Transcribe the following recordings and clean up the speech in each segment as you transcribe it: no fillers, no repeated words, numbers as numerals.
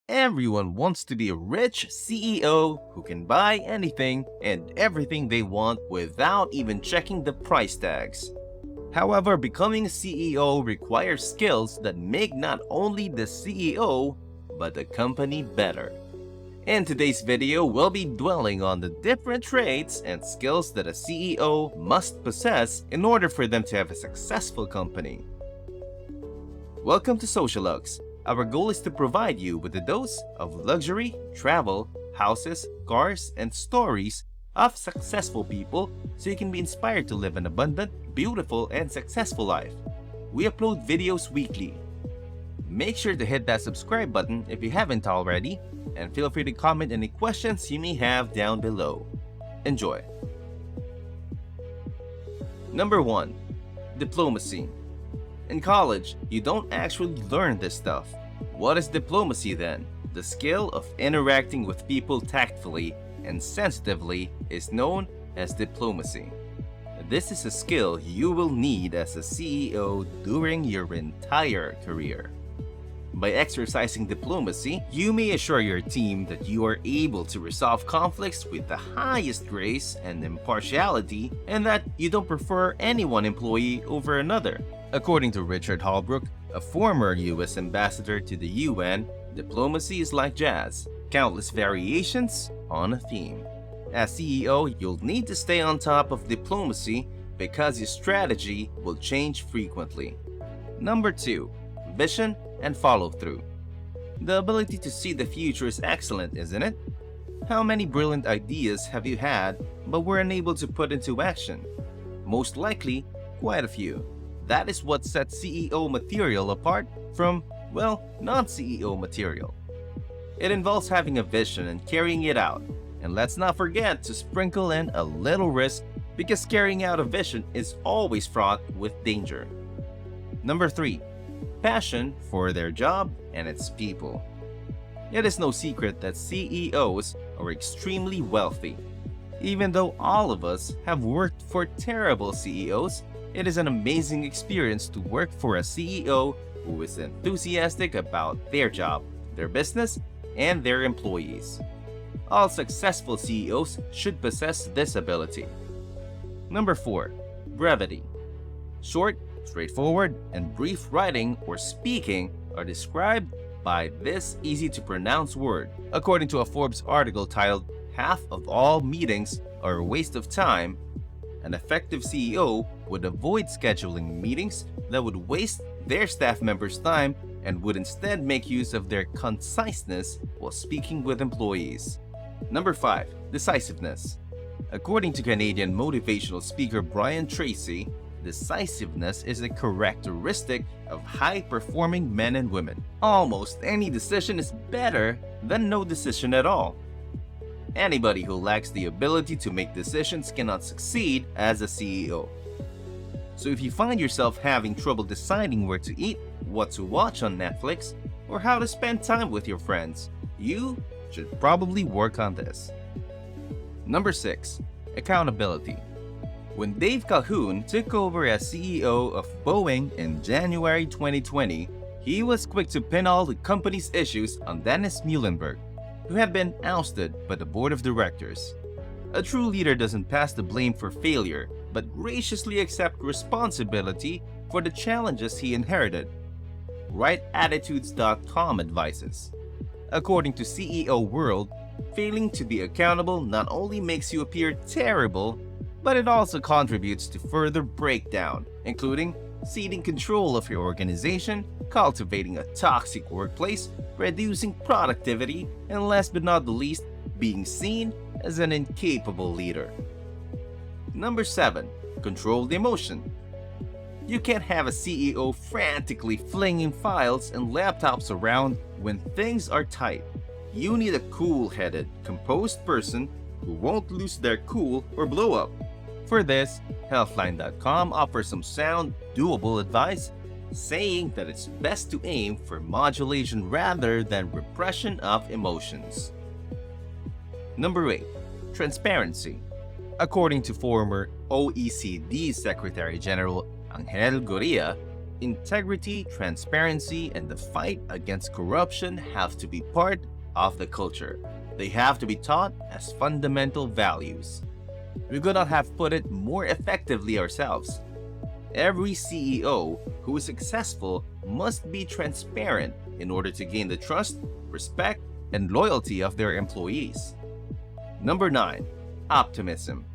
Everyone wants to be a rich CEO who can buy anything and everything they want without even checking the price tags. However, becoming a CEO requires skills that make not only the CEO, but the company better. In today's video, we'll be dwelling on the different traits and skills that a CEO must possess in order for them to have a successful company. Welcome to Socialuxe. Our goal is to provide you with a dose of luxury, travel, houses, cars, and stories of successful people so you can be inspired to live an abundant, beautiful, and successful life. We upload videos weekly. Make sure to hit that subscribe button if you haven't already, and feel free to comment any questions you may have down below. Enjoy! Number 1. Diplomacy. In college, you don't actually learn this stuff. What is diplomacy then? The skill of interacting with people tactfully and sensitively is known as diplomacy. This is a skill you will need as a CEO during your entire career. By exercising diplomacy, you may assure your team that you are able to resolve conflicts with the highest grace and impartiality, and that you don't prefer any one employee over another. According to Richard Holbrooke, a former US ambassador to the UN, diplomacy is like jazz, countless variations on a theme. As CEO, you'll need to stay on top of diplomacy because your strategy will change frequently. Number 2. Vision and follow-through. The ability to see the future is excellent, isn't it? How many brilliant ideas have you had but were unable to put into action? Most likely, quite a few. That is what sets CEO material apart from, well, non-CEO material. It involves having a vision and carrying it out. And let's not forget to sprinkle in a little risk because carrying out a vision is always fraught with danger. Number 3. Passion for their job and its people. It is no secret that CEOs are extremely wealthy. Even though all of us have worked for terrible CEOs, it is an amazing experience to work for a CEO who is enthusiastic about their job, their business, and their employees. All successful CEOs should possess this ability. Number 4. Brevity. Short, straightforward, and brief writing or speaking are described by this easy-to-pronounce word. According to a Forbes article titled, "Half of all meetings are a waste of time," an effective CEO would avoid scheduling meetings that would waste their staff members' time and would instead make use of their conciseness while speaking with employees. Number 5. Decisiveness. According to Canadian motivational speaker Brian Tracy, decisiveness is a characteristic of high-performing men and women. Almost any decision is better than no decision at all. Anybody who lacks the ability to make decisions cannot succeed as a CEO. So if you find yourself having trouble deciding where to eat, what to watch on Netflix, or how to spend time with your friends, you should probably work on this. Number 6. Accountability. When Dave Calhoun took over as CEO of Boeing in January 2020, he was quick to pin all the company's issues on Dennis Muhlenberg, who had been ousted by the board of directors. A true leader doesn't pass the blame for failure, but graciously accept responsibility for the challenges he inherited. RightAttitudes.com advises. According to CEO World, failing to be accountable not only makes you appear terrible, but it also contributes to further breakdown, including ceding control of your organization, cultivating a toxic workplace, reducing productivity, and last but not the least, being seen as an incapable leader. Number 7. Controlled emotion. You can't have a CEO frantically flinging files and laptops around when things are tight. You need a cool-headed, composed person who won't lose their cool or blow up. For this, Healthline.com offers some sound, doable advice, saying that it's best to aim for modulation rather than repression of emotions. Number 8. Transparency. According to former OECD Secretary General Angel Gurria, Integrity, transparency, and the fight against corruption have to be part of the culture. They have to be taught as fundamental values. We could not have put it more effectively ourselves. Every CEO who is successful must be transparent in order to gain the trust, respect, and loyalty of their employees. Number 9. Optimism.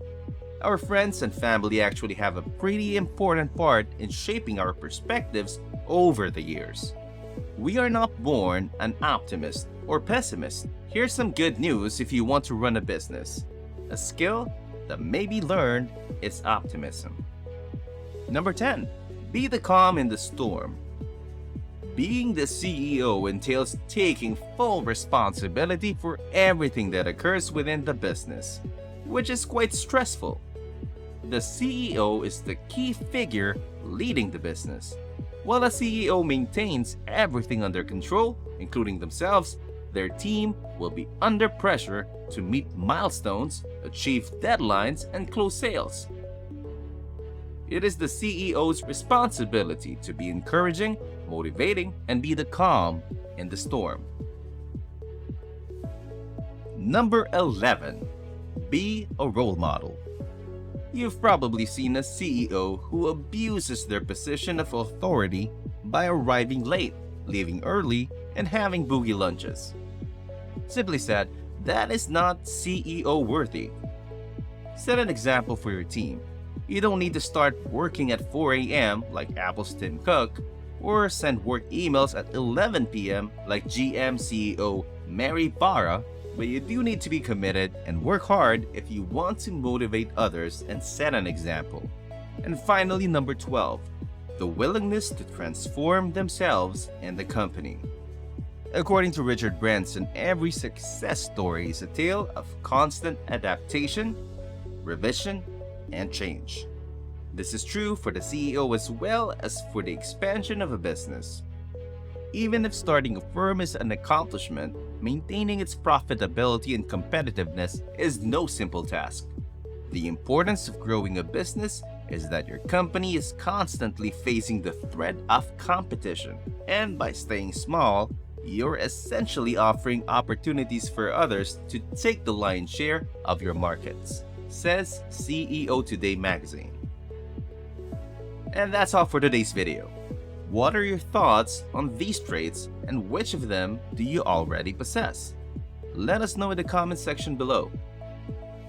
Our friends and family actually have a pretty important part in shaping our perspectives over the years. We are not born an optimist or pessimist. Here's some good news if you want to run a business. A skill that may be learned is optimism. Number 10. Be the calm in the storm. Being the CEO entails taking full responsibility for everything that occurs within the business, which is quite stressful. The CEO is the key figure leading the business. While a CEO maintains everything under control, including themselves, their team will be under pressure to meet milestones, achieve deadlines, and close sales. It is the CEO's responsibility to be encouraging, motivating, and be the calm in the storm. Number 11. Be a role model. You've probably seen a CEO who abuses their position of authority by arriving late, leaving early, and having boogie lunches. Simply said, that is not CEO worthy. Set an example for your team. You don't need to start working at 4 a.m. like Apple's Tim Cook, or send work emails at 11 p.m. like GM CEO Mary Barra, but you do need to be committed and work hard if you want to motivate others and set an example. And finally, number 12, the willingness to transform themselves and the company. According to Richard Branson, every success story is a tale of constant adaptation, revision, and change. This is true for the CEO as well as for the expansion of a business. Even if starting a firm is an accomplishment, maintaining its profitability and competitiveness is no simple task. The importance of growing a business is that your company is constantly facing the threat of competition, and by staying small, you're essentially offering opportunities for others to take the lion's share of your markets, says CEO Today magazine. And that's all for today's video. What are your thoughts on these traits and which of them do you already possess? Let us know in the comment section below.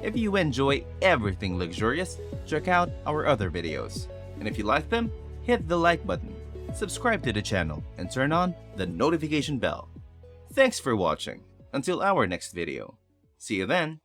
If you enjoy everything luxurious, check out our other videos. And if you like them, hit the like button, subscribe to the channel, and turn on the notification bell. Thanks for watching. Until our next video. See you then.